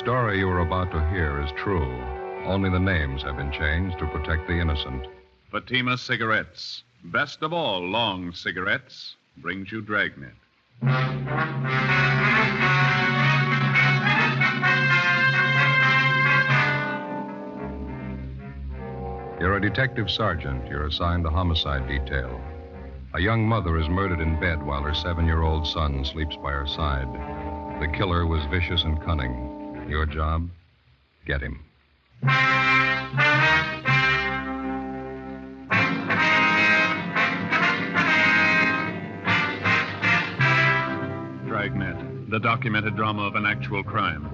story you are about to hear is true. Only the names have been changed to protect the innocent. Fatima Cigarettes, best of all long cigarettes, brings you Dragnet. You're a detective sergeant. You're assigned the homicide detail. A young mother is murdered in bed while her 7-year-old son sleeps by her side. The killer was vicious and cunning. Your job? Get him. Dragnet, the documented drama of an actual crime.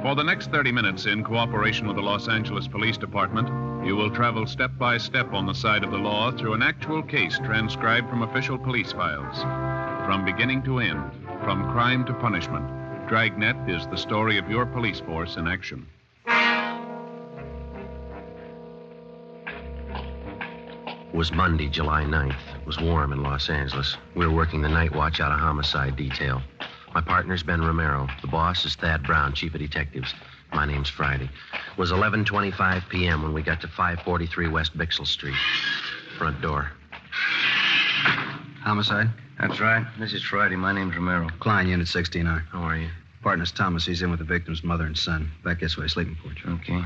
For the next 30 minutes, in cooperation with the Los Angeles Police Department, you will travel step by step on the side of the law through an actual case transcribed from official police files. From beginning to end, from crime to punishment, Dragnet is the story of your police force in action. It was Monday, July 9th. It was warm in Los Angeles. We were working the night watch out of homicide detail. My partner's Ben Romero. The boss is Thad Brown, chief of detectives. My name's Friday. It was 11:25 p.m. when we got to 543 West Bixel Street. Front door. Homicide? That's right. This is Friday. My name's Romero. Klein, Unit 16R. How are you? Partner's Thomas. He's in with the victim's mother and son. Back this way, sleeping porch. Okay.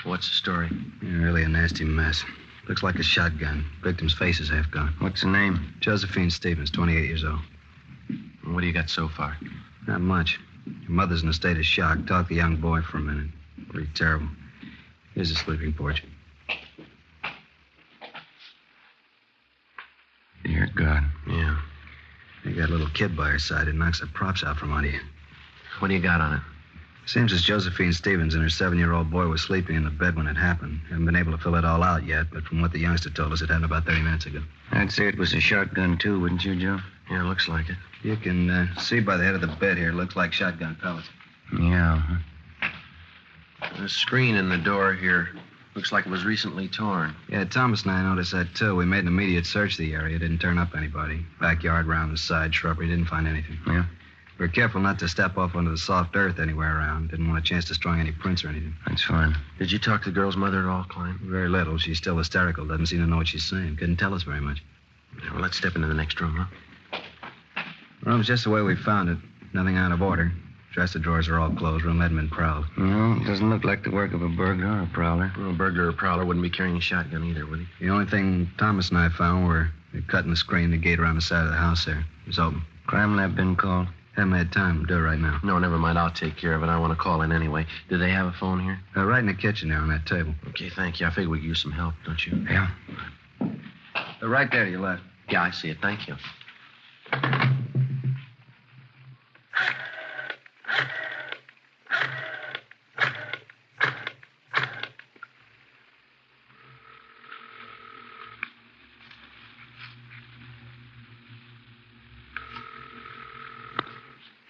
What's the story? Yeah, really a nasty mess. Looks like a shotgun. Victim's face is half gone. What's the name? Josephine Stevens, 28 years old. What do you got so far? Not much. Your mother's in a state of shock. Talk to the young boy for a minute. Pretty terrible. Here's the sleeping porch. Dear God. Yeah. You got a little kid by her side. It knocks the props out from under you. What do you got on it? Seems as Josephine Stevens and her 7-year-old boy were sleeping in the bed when it happened. Haven't been able to fill it all out yet, but from what the youngster told us, it happened about 30 minutes ago. I'd say it was a shotgun, too, wouldn't you, Joe? Yeah, looks like it. You can see by the head of the bed here. It looks like shotgun pellets. Yeah. The screen in the door here looks like it was recently torn. Yeah, Thomas and I noticed that, too. We made an immediate search of the area. Didn't turn up anybody. Backyard, round the side, shrubbery. Didn't find anything. Yeah? We were careful not to step off onto the soft earth anywhere around. Didn't want a chance destroying any prints or anything. That's fine. Did you talk to the girl's mother at all, Klein? Very little. She's still hysterical. Doesn't seem to know what she's saying. Couldn't tell us very much. Yeah, well, let's step into the next room, huh? Room's just the way we found it. Nothing out of order. Dresser drawers are all closed. Room hadn't been prowled. No, it doesn't look like the work of a burglar or a prowler. Well, a burglar or prowler wouldn't be carrying a shotgun either, would he? The only thing Thomas and I found were the cut in the screen, the gate around the side of the house there. It was open. Crime lab been called? Haven't had time to do it right now. No, never mind. I'll take care of it. I want to call in anyway. Do they have a phone here? Right in the kitchen there on that table. Okay, thank you. I figure we could use some help, don't you? Yeah. Right there to your left. Yeah, I see it. Thank you.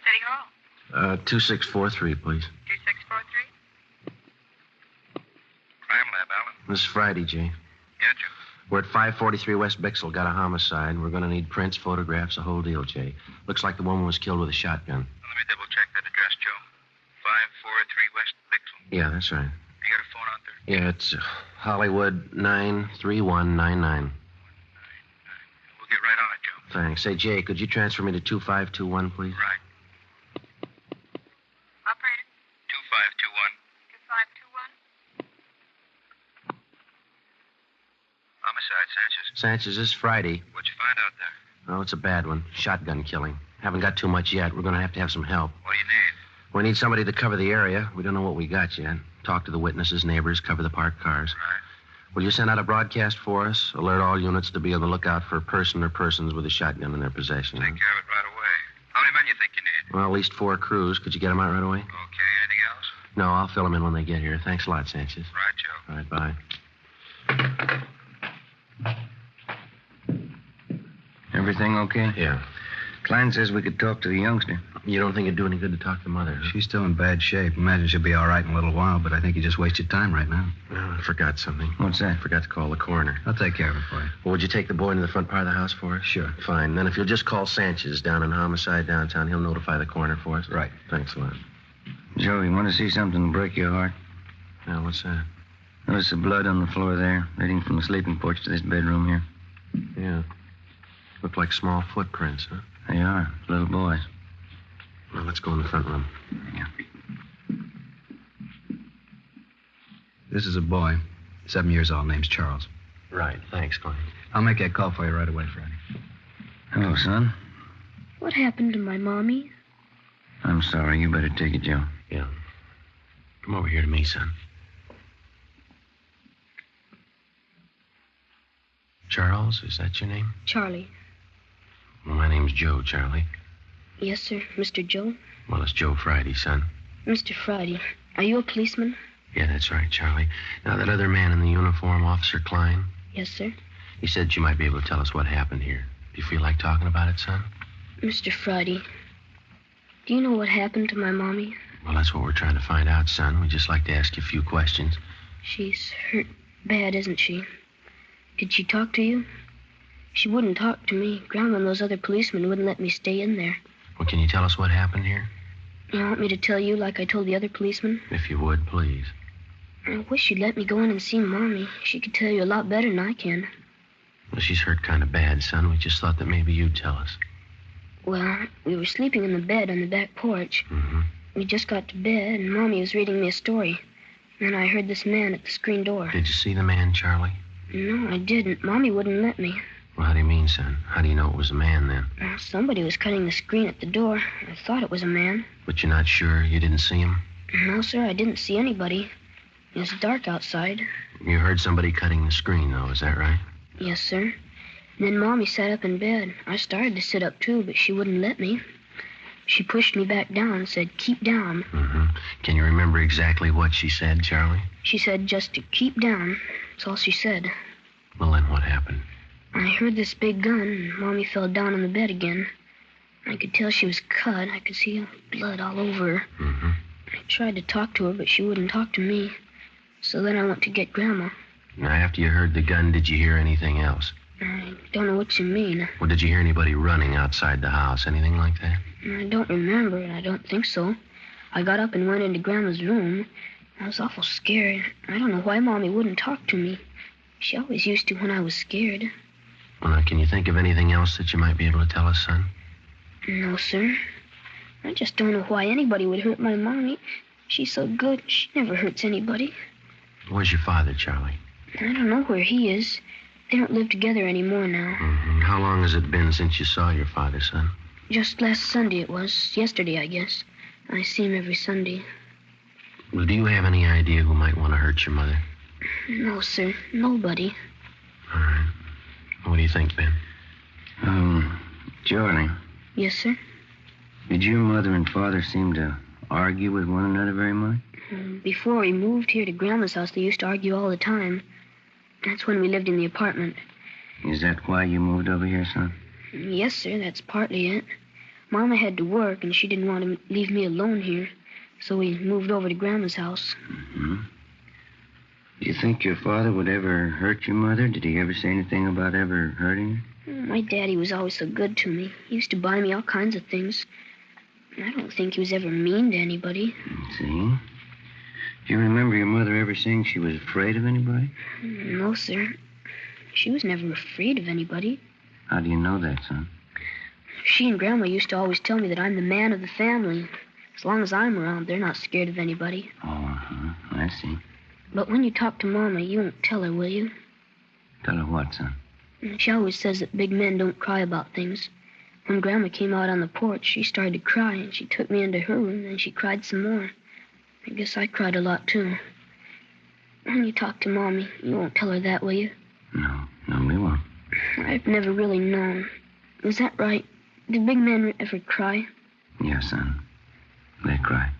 City Hall. 2643, please. 2643? Crime lab, Alan. This is Friday, Jay. Yeah, Joe. We're at 543 West Bixel. Got a homicide. We're going to need prints, photographs, the whole deal, Jay. Looks like the woman was killed with a shotgun. Let me double check that address, Joe. 543 West Bixel. Yeah, that's right. You got a phone out there? Yeah, it's Hollywood 93199. We'll get right on it, Joe. Thanks. Say, Jay, could you transfer me to 2521, please? Right. Operator? 2521. 2521. Homicide, Sanchez. Sanchez, this is Friday. What'd you find out there? Oh, it's a bad one. Shotgun killing. Haven't got too much yet. We're going to have some help. What do you need? We need somebody to cover the area. We don't know what we got yet. Talk to the witnesses, neighbors, cover the parked cars. Right. Will you send out a broadcast for us? Alert all units to be on the lookout for a person or persons with a shotgun in their possession. Take care of it right away. How many men you think you need? Well, at least 4 crews. Could you get them out right away? Okay, anything else? No, I'll fill them in when they get here. Thanks a lot, Sanchez. Right, Joe. All right, bye. Everything okay? Yeah. Klein says we could talk to the youngster. You don't think it'd do any good to talk to the mother? Huh? She's still in bad shape. Imagine she'll be all right in a little while, but I think you just wasted time right now. Oh, I forgot something. What's that? Forgot to call the coroner. I'll take care of it for you. Well, would you take the boy into the front part of the house for us? Sure. Fine. Then if you'll just call Sanchez down in Homicide downtown, he'll notify the coroner for us. Right. Thanks a lot. Joe, you want to see something to break your heart? Now, what's that? Notice the blood on the floor there, leading from the sleeping porch to this bedroom here. Yeah. Look like small footprints, huh? They are. Little boys. Well, let's go in the front room. Yeah. This is a boy, 7 years old, name's Charles. Right. Thanks, Glenn. I'll make that call for you right away, Friday. Hello, son. What happened to my mommy? I'm sorry. You better take it, Joe. Yeah. Come over here to me, son. Charles, is that your name? Charlie. Well, my name's Joe, Charlie. Yes, sir. Mr. Joe? Well, it's Joe Friday, son. Mr. Friday, are you a policeman? Yeah, that's right, Charlie. Now, that other man in the uniform, Officer Klein, Yes, sir. he said you might be able to tell us what happened here. Do you feel like talking about it, son? Mr. Friday, do you know what happened to my mommy? Well, that's what we're trying to find out, son. We'd just like to ask you a few questions. She's hurt bad, isn't she? Did she talk to you? She wouldn't talk to me. Grandma and those other policemen wouldn't let me stay in there. Well, can you tell us what happened here? You want me to tell you like I told the other policemen? If you would, please. I wish you'd let me go in and see Mommy. She could tell you a lot better than I can. Well, she's hurt kind of bad, son. We just thought that maybe you'd tell us. Well, we were sleeping in the bed on the back porch. Mm-hmm. We just got to bed, and Mommy was reading me a story. Then I heard this man at the screen door. Did you see the man, Charlie? No, I didn't. Mommy wouldn't let me. Well, how do you mean, son? How do you know it was a man, then? Well, somebody was cutting the screen at the door. I thought it was a man. But you're not sure? You didn't see him? No, sir, I didn't see anybody. It was dark outside. You heard somebody cutting the screen, though, is that right? Yes, sir. And then Mommy sat up in bed. I started to sit up, too, but she wouldn't let me. She pushed me back down and said, "Keep down." Mm-hmm. Can you remember exactly what she said, Charlie? She said just to keep down. That's all she said. Well, then what happened? I heard this big gun, and Mommy fell down on the bed again. I could tell she was cut. I could see blood all over her. Mm-hmm. I tried to talk to her, but she wouldn't talk to me. So then I went to get Grandma. Now, after you heard the gun, did you hear anything else? I don't know what you mean. Well, did you hear anybody running outside the house? Anything like that? I don't remember, and I don't think so. I got up and went into Grandma's room. I was awful scared. I don't know why Mommy wouldn't talk to me. She always used to when I was scared. Well, now, can you think of anything else that you might be able to tell us, son? No, sir. I just don't know why anybody would hurt my Mommy. She's so good. She never hurts anybody. Where's your father, Charlie? I don't know where he is. They don't live together anymore now. Mm-hmm. How long has it been since you saw your father, son? Just last Sunday it was. Yesterday, I guess. I see him every Sunday. Well, do you have any idea who might want to hurt your mother? No, sir. Nobody. All right. What do you think, Ben? Charlie, Yes, sir? did your mother and father seem to argue with one another very much? Before we moved here to Grandma's house, they used to argue all the time. That's when we lived in the apartment. Is that why you moved over here, son? Yes, sir, that's partly it. Mama had to work, and she didn't want to leave me alone here. So we moved over to Grandma's house. Mm-hmm. Do you think your father would ever hurt your mother? Did he ever say anything about ever hurting her? My daddy was always so good to me. He used to buy me all kinds of things. I don't think he was ever mean to anybody. See? Do you remember your mother ever saying she was afraid of anybody? No, sir. She was never afraid of anybody. How do you know that, son? She and Grandma used to always tell me that I'm the man of the family. As long as I'm around, they're not scared of anybody. Oh, I see. But when you talk to Mama, you won't tell her, will you? Tell her what, son? She always says that big men don't cry about things. When Grandma came out on the porch, she started to cry, and she took me into her room, and she cried some more. I guess I cried a lot, too. When you talk to Mommy, you won't tell her that, will you? No, we won't. I've never really known. Is that right? Do big men ever cry? Yes, son. They cry.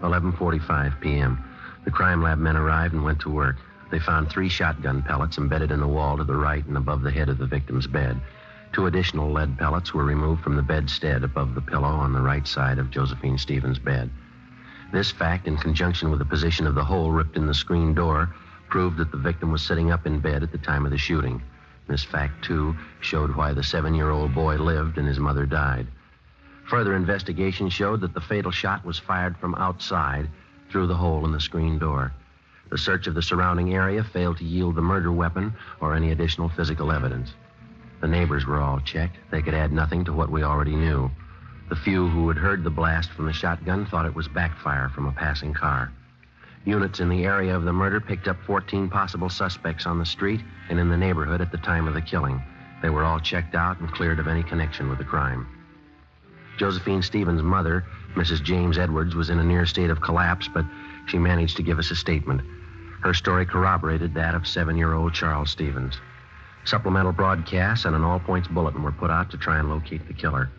$11:45 p.m. The crime lab men arrived and went to work. They found 3 shotgun pellets embedded in the wall to the right and above the head of the victim's bed. 2 additional lead pellets were removed from the bedstead above the pillow on the right side of Josephine Stevens' bed. This fact, in conjunction with the position of the hole ripped in the screen door, proved that the victim was sitting up in bed at the time of the shooting. This fact, too, showed why the 7-year-old boy lived and his mother died. Further investigation showed that the fatal shot was fired from outside through the hole in the screen door. The search of the surrounding area failed to yield the murder weapon or any additional physical evidence. The neighbors were all checked. They could add nothing to what we already knew. The few who had heard the blast from the shotgun thought it was backfire from a passing car. Units in the area of the murder picked up 14 possible suspects on the street and in the neighborhood at the time of the killing. They were all checked out and cleared of any connection with the crime. Josephine Stevens' mother, Mrs. James Edwards, was in a near state of collapse, but she managed to give us a statement. Her story corroborated that of 7-year-old Charles Stevens. Supplemental broadcasts and an all-points bulletin were put out to try and locate the killer.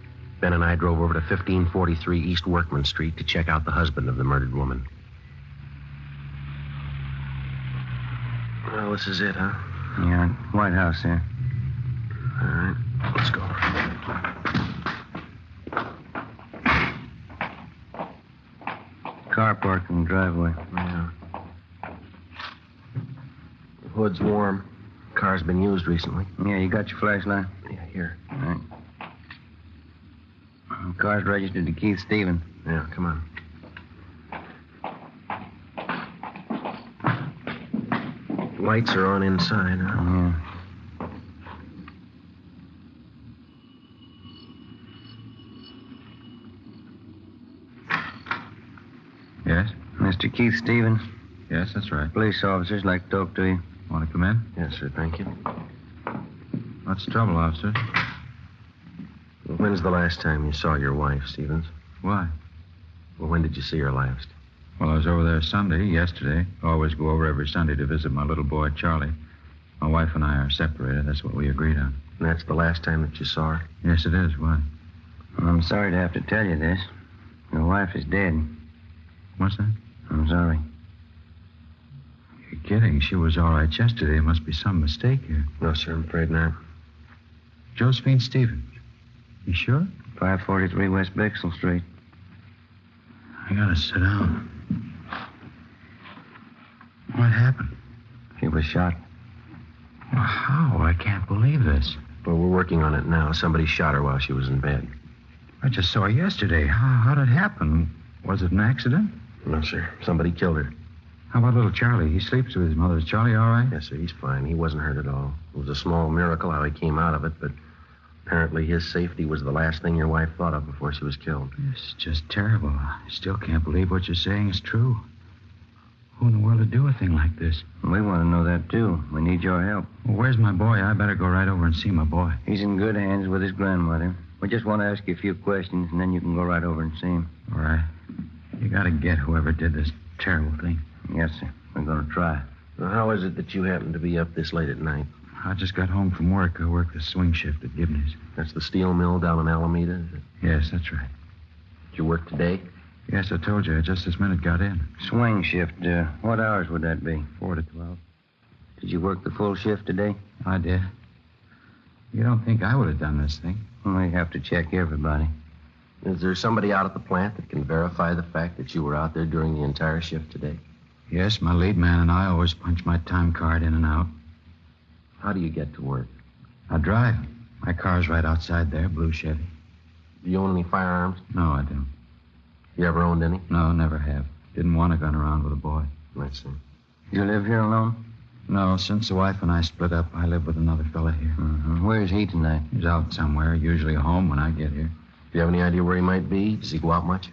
Ben and I drove over to 1543 East Workman Street to check out the husband of the murdered woman. Well, this is it, huh? Yeah, White House there. All right, let's go. Car parked in the driveway. Yeah. The hood's warm. Car's been used recently. Yeah, you got your flashlight? Yeah, here. All right. The car's registered to Keith Stevens. Yeah, come on. Lights are on inside, huh? Yeah. Yes? Mr. Keith Stevens, Yes, that's right. police officers like to talk to you. Want to come in? Yes, sir, thank you. What's the trouble, officer? When's the last time you saw your wife, Stevens? Why? Well, when did you see her last? Well, I was over there yesterday. Always go over every Sunday to visit my little boy, Charlie. My wife and I are separated. That's what we agreed on. And that's the last time that you saw her? Yes, it is. Why? Well, I'm sorry to have to tell you this. Your wife is dead. What's that? I'm sorry. You're kidding. She was all right yesterday. There must be some mistake here. No, sir, I'm afraid not. Josephine Stevens. You sure? 543 West Bixel Street. I gotta sit down. What happened? She was shot. Well, how? I can't believe this. Well, we're working on it now. Somebody shot her while she was in bed. I just saw her yesterday. How did it happen? Was it an accident? No, sir. Somebody killed her. How about little Charlie? He sleeps with his mother. Is Charlie all right? Yes, sir, he's fine. He wasn't hurt at all. It was a small miracle how he came out of it, but apparently his safety was the last thing your wife thought of before she was killed. It's just terrible. I still can't believe what you're saying is true. Who in the world would do a thing like this? We want to know that, too. We need your help. Well, where's my boy? I better go right over and see my boy. He's in good hands with his grandmother. We just want to ask you a few questions, and then you can go right over and see him. All right. You gotta get whoever did this terrible thing. Yes, sir. We're going to try. Now, how is it that you happen to be up this late at night? I just got home from work. I work the swing shift at Gibney's. That's the steel mill down in Alameda, is it? Yes, that's right. Did you work today? Yes, I told you. I just this minute got in. Swing shift. What hours would that be? 4 to 12. Did you work the full shift today? I did. You don't think I would have done this thing? We have to check everybody. Is there somebody out at the plant that can verify the fact that you were out there during the entire shift today? Yes, my lead man and I always punch my time card in and out. How do you get to work? I drive. My car's right outside there, blue Chevy. Do you own any firearms? No, I don't. You ever owned any? No, never have. Didn't want a gun around with a boy. Let's see. You live here alone? No, since the wife and I split up, I live with another fella here. Mm-hmm. Where's he tonight? He's out somewhere, usually home when I get here. Do you have any idea where he might be? Does he go out much?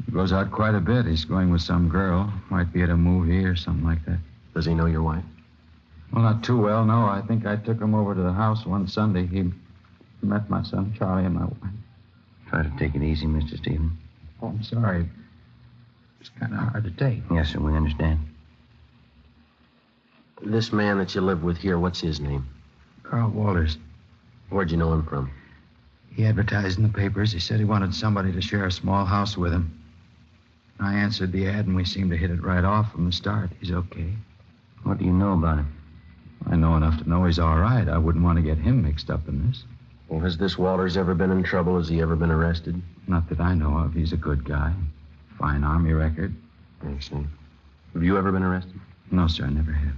He goes out quite a bit. He's going with some girl. Might be at a movie or something like that. Does he know your wife? Well, not too well, no. I think I took him over to the house one Sunday. He met my son, Charlie, and my wife. Try to take it easy, Mr. Stevens. Oh, I'm sorry. It's kind of hard to take. Yes, sir, we understand. This man that you live with here, what's his name? Carl Walters. Where'd you know him from? He advertised in the papers. He said he wanted somebody to share a small house with him. I answered the ad, and we seemed to hit it right off from the start. He's okay. What do you know about him? I know enough to know he's all right. I wouldn't want to get him mixed up in this. Well, has this Walters ever been in trouble? Has he ever been arrested? Not that I know of. He's a good guy. Fine Army record. I see. Have you ever been arrested? No, sir, I never have.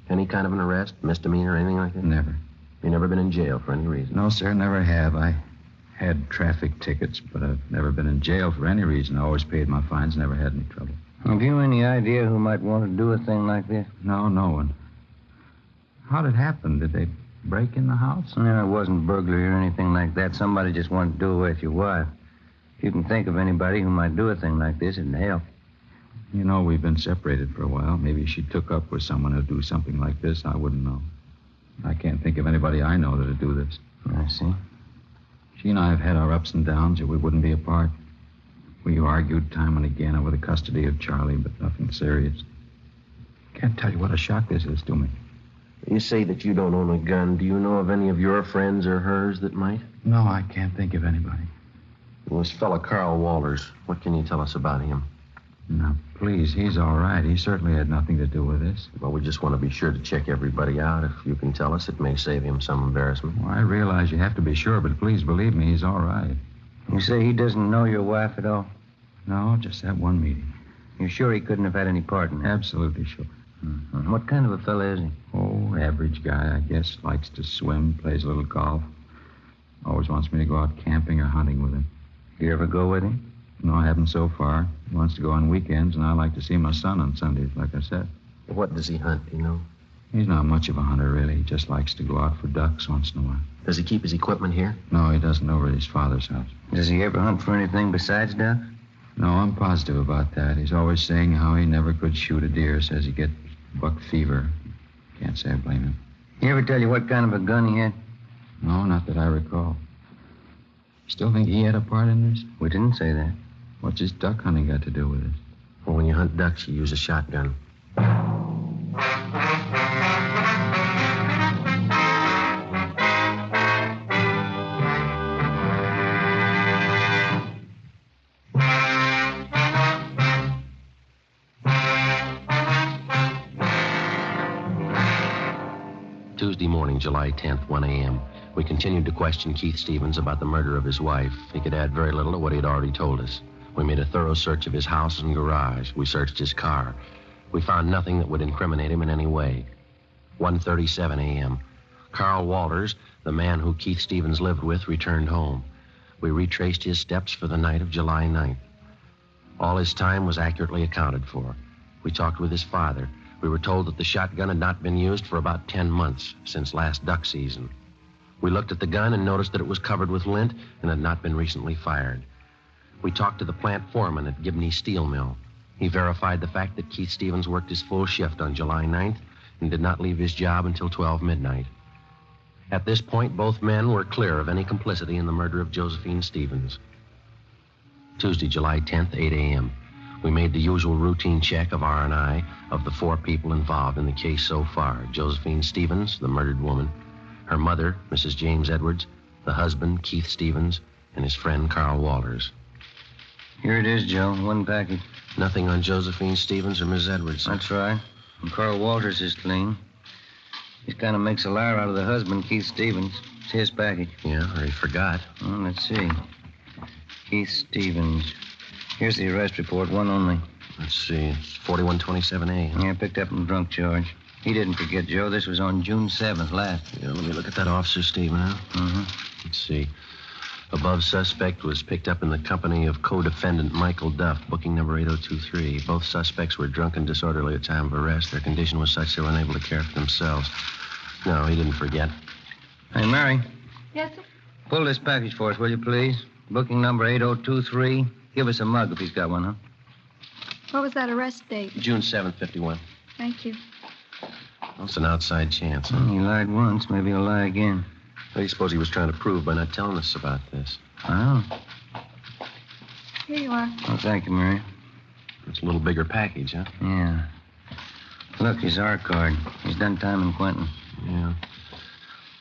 Any kind of an arrest? Misdemeanor, anything like that? Never. You never been in jail for any reason? No, sir, never have. I had traffic tickets, but I've never been in jail for any reason. I always paid my fines, never had any trouble. Have you any idea who might want to do a thing like this? No, no one. How did it happen? Did they break in the house? No, it wasn't burglary or anything like that. Somebody just wanted to do away with your wife. If you can think of anybody who might do a thing like this, it'd help. You know, we've been separated for a while. Maybe she took up with someone who'd do something like this. I wouldn't know. I can't think of anybody I know that'd do this. I see. She and I have had our ups and downs, or we wouldn't be apart. We argued time and again over the custody of Charlie, but nothing serious. Can't tell you what a shock this is to me. You say that you don't own a gun. Do you know of any of your friends or hers that might? No, I can't think of anybody. Well, this fella, Carl Walters, what can you tell us about him? Now, please, he's all right. He certainly had nothing to do with this. Well, we just want to be sure to check everybody out. If you can tell us, it may save him some embarrassment. Well, I realize you have to be sure, but please believe me, he's all right. You say he doesn't know your wife at all? No, just that one meeting. You're sure he couldn't have had any part in it? Absolutely sure. Mm-hmm. What kind of a fella is he? Oh, average guy, I guess. Likes to swim, plays a little golf. Always wants me to go out camping or hunting with him. You ever go with him? No, I haven't so far. He wants to go on weekends, and I like to see my son on Sundays, like I said. What does he hunt, do you know? He's not much of a hunter, really. He just likes to go out for ducks once in a while. Does he keep his equipment here? No, he doesn't, over at his father's house. Does he ever hunt for anything besides ducks? No, I'm positive about that. He's always saying how he never could shoot a deer. Says he gets buck fever. Can't say I blame him. He ever tell you what kind of a gun he had? No, not that I recall. Still think he had a part in this? We didn't say that. What's his duck hunting got to do with it? Well, when you hunt ducks, you use a shotgun. Tuesday morning, July 10th, 1 a.m. We continued to question Keith Stevens about the murder of his wife. He could add very little to what he had already told us. We made a thorough search of his house and garage. We searched his car. We found nothing that would incriminate him in any way. 1:37 a.m. Carl Walters, the man who Keith Stevens lived with, returned home. We retraced his steps for the night of July 9th. All his time was accurately accounted for. We talked with his father. We were told that the shotgun had not been used for about 10 months, since last duck season. We looked at the gun and noticed that it was covered with lint and had not been recently fired. We talked to the plant foreman at Gibney Steel Mill. He verified the fact that Keith Stevens worked his full shift on July 9th and did not leave his job until 12 midnight. At this point, both men were clear of any complicity in the murder of Josephine Stevens. Tuesday, July 10th, 8 a.m. We made the usual routine check of R&I of the 4 people involved in the case so far. Josephine Stevens, the murdered woman, her mother, Mrs. James Edwards, the husband, Keith Stevens, and his friend, Carl Walters. Here it is, Joe. One package. Nothing on Josephine Stevens or Miss Edwards. That's right. And Carl Walters is clean. He kind of makes a liar out of the husband, Keith Stevens. It's his package. Yeah, or he forgot. Well, let's see. Keith Stevens. Here's the arrest report, one only. Let's see. It's 4127A. Yeah, picked up in drunk charge. He didn't forget, Joe. This was on June 7th last. Yeah, let me look at that officer statement, huh? Mm-hmm. Let's see. Above suspect was picked up in the company of co-defendant Michael Duff, booking number 8023. Both suspects were drunk and disorderly at time of arrest. Their condition was such they were unable to care for themselves. No, he didn't forget. Hey, Mary. Yes, sir? Pull this package for us, will you, please? Booking number 8023. Give us a mug if he's got one, huh? What was that arrest date? June 7th, 51. Thank you. Well, it's an outside chance. Huh? He lied once. Maybe he'll lie again. What do you suppose he was trying to prove by not telling us about this? Oh. Here you are. Oh, thank you, Mary. It's a little bigger package, huh? Yeah. Look, his R card. He's done time in Quentin. Yeah.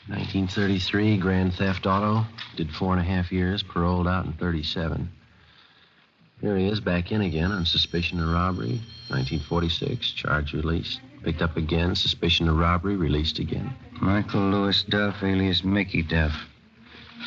1933, grand theft auto. Did 4.5 years, paroled out in 37. Here he is, back in again on suspicion of robbery. 1946, charge released. Picked up again, suspicion of robbery, released again. Michael Lewis Duff, alias Mickey Duff.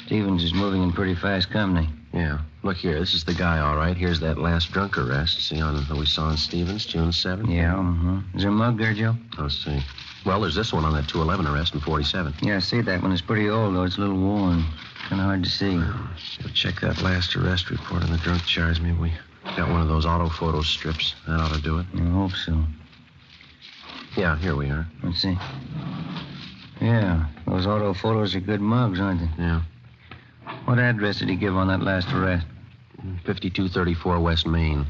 Stevens is moving in pretty fast company. Yeah. Look here, this is the guy, all right. Here's that last drunk arrest. See on that we saw on Stevens, June 7th? Yeah, mm-hmm. Is there a mug there, Joe? Let's see. Well, there's this one on that 211 arrest in 47. Yeah, I see that one. It's pretty old, though. It's a little worn. Kind of hard to see. We'll check that last arrest report on the drunk charge. Maybe we got one of those auto photo strips. That ought to do it. I hope so. Yeah, here we are. Let's see. Yeah, those auto photos are good mugs, aren't they? Yeah. What address did he give on that last arrest? 5234 West Main.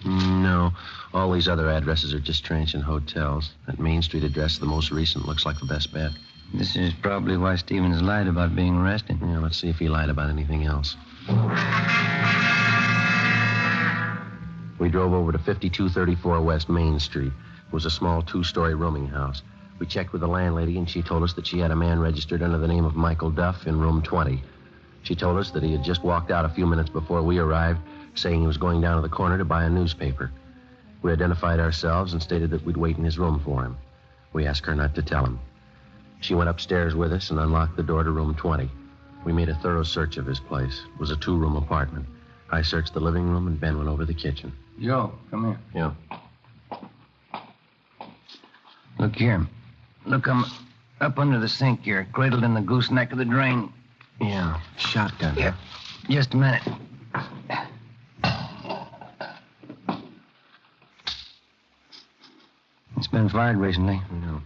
No, all these other addresses are just transient hotels. That Main Street address, the most recent, looks like the best bet. This is probably why Stevens lied about being arrested. Yeah, let's see if he lied about anything else. We drove over to 5234 West Main Street. It was a small two-story rooming house. We checked with the landlady, and she told us that she had a man registered under the name of Michael Duff in room 20. She told us that he had just walked out a few minutes before we arrived, saying he was going down to the corner to buy a newspaper. We identified ourselves and stated that we'd wait in his room for him. We asked her not to tell him. She went upstairs with us and unlocked the door to room 20. We made a thorough search of his place. It was a two-room apartment. I searched the living room, and Ben went over the kitchen. Joe, come here. Yeah. Look here. Look, I'm up under the sink here, cradled in the gooseneck of the drain. Yeah, shotgun. Yeah. Just a minute. It's been fired recently. No.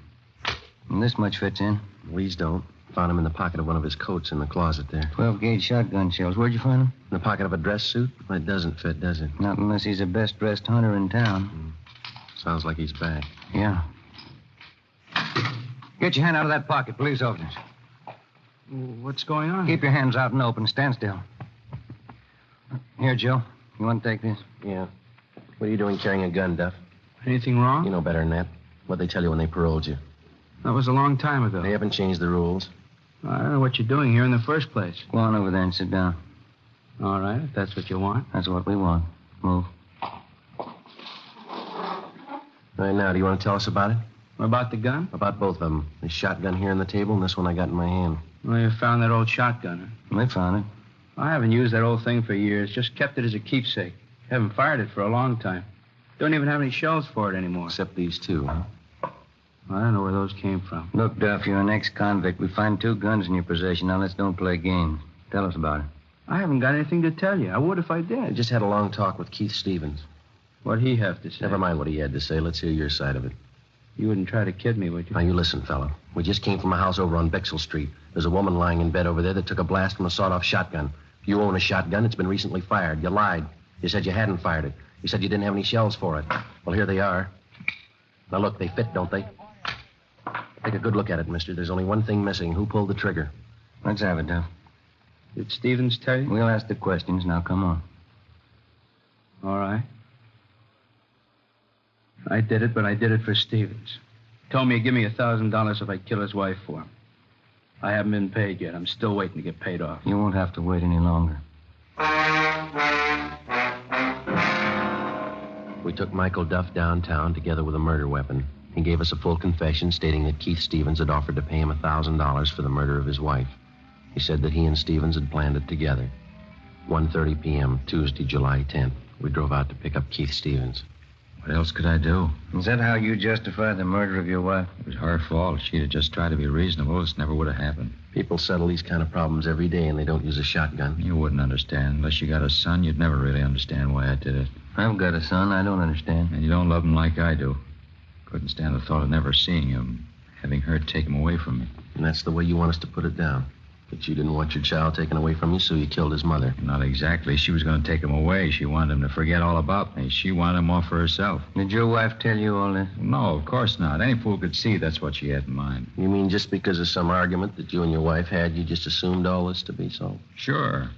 And this much fits in. These don't. Found him in the pocket of one of his coats in the closet there. 12-gauge shotgun shells. Where'd you find them? In the pocket of a dress suit? Well, it doesn't fit, does it? Not unless he's the best-dressed hunter in town. Sounds like he's back. Yeah. Get your hand out of that pocket, police officers. What's going on? Keep your hands out and open. Stand still. Here, Joe. You want to take this? Yeah. What are you doing carrying a gun, Duff? Anything wrong? You know better than that. What'd they tell you when they paroled you? That was a long time ago. They haven't changed the rules. I don't know what you're doing here in the first place. Go on over there and sit down. All right, if that's what you want. That's what we want. Move. Right now, do you want to tell us about it? About the gun? About both of them. This shotgun here on the table and this one I got in my hand. Well, you found that old shotgun. We found it. I haven't used that old thing for years. Just kept it as a keepsake. Haven't fired it for a long time. Don't even have any shells for it anymore. Except these two, huh? I don't know where those came from. Look, Duff, you're an ex-convict. We find 2 guns in your possession. Now, let's don't play games. Tell us about it. I haven't got anything to tell you. I would if I did. I just had a long talk with Keith Stevens. What'd he have to say? Never mind what he had to say. Let's hear your side of it. You wouldn't try to kid me, would you? Now, you listen, fella. We just came from a house over on Bixel Street. There's a woman lying in bed over there that took a blast from a sawed-off shotgun. You own a shotgun. It's been recently fired. You lied. You said you hadn't fired it. You said you didn't have any shells for it. Well, here they are. Now, look, they fit, don't they? Take a good look at it, mister. There's only one thing missing. Who pulled the trigger? Let's have it, Duff. Did Stevens tell you? We'll ask the questions. Now, come on. All right. I did it, but I did it for Stevens. Told me he'd give me $1,000 if I kill his wife for him. I haven't been paid yet. I'm still waiting to get paid off. You won't have to wait any longer. We took Michael Duff downtown together with a murder weapon. He gave us a full confession stating that Keith Stevens had offered to pay him $1,000 for the murder of his wife. He said that he and Stevens had planned it together. 1:30 p.m., Tuesday, July 10th. We drove out to pick up Keith Stevens. What else could I do? Is that how you justify the murder of your wife? It was her fault. If she'd have just tried to be reasonable, this never would have happened. People settle these kind of problems every day, and they don't use a shotgun. You wouldn't understand. Unless you got a son, you'd never really understand why I did it. I've got a son. I don't understand. And you don't love him like I do. Couldn't stand the thought of never seeing him, having her take him away from me. And that's the way you want us to put it down. That you didn't want your child taken away from you, so you killed his mother. Not exactly. She was going to take him away. She wanted him to forget all about me. She wanted him off for herself. Did your wife tell you all this? No, of course not. Any fool could see that's what she had in mind. You mean just because of some argument that you and your wife had, you just assumed all this to be so? Sure.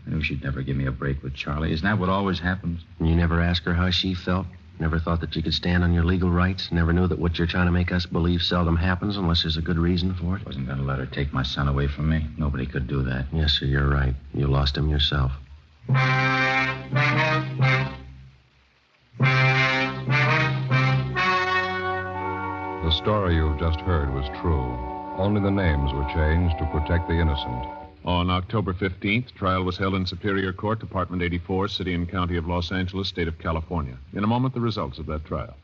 I knew she'd never give me a break with Charlie. Isn't that what always happens? And you never asked her how she felt? Never thought that you could stand on your legal rights? Never knew that what you're trying to make us believe seldom happens unless there's a good reason for it? Wasn't going to let her take my son away from me. Nobody could do that. Yes, sir, you're right. You lost him yourself. The story you've just heard was true. Only the names were changed to protect the innocent. On October 15th, trial was held in Superior Court, Department 84, City and County of Los Angeles, State of California. In a moment, the results of that trial.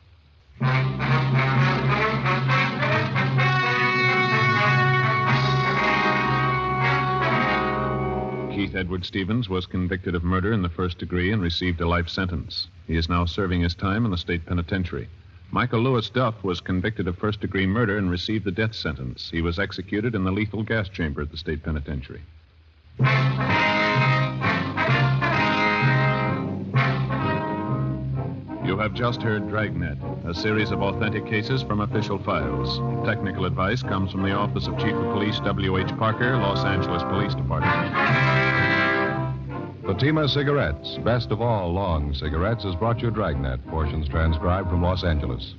Keith Edward Stevens was convicted of murder in the first degree and received a life sentence. He is now serving his time in the state penitentiary. Michael Lewis Duff was convicted of first-degree murder and received the death sentence. He was executed in the lethal gas chamber at the state penitentiary. You have just heard Dragnet, a series of authentic cases from official files. Technical advice comes from the Office of Chief of Police W.H. Parker, Los Angeles Police Department. Fatima Cigarettes, best of all long cigarettes, has brought you Dragnet, portions transcribed from Los Angeles.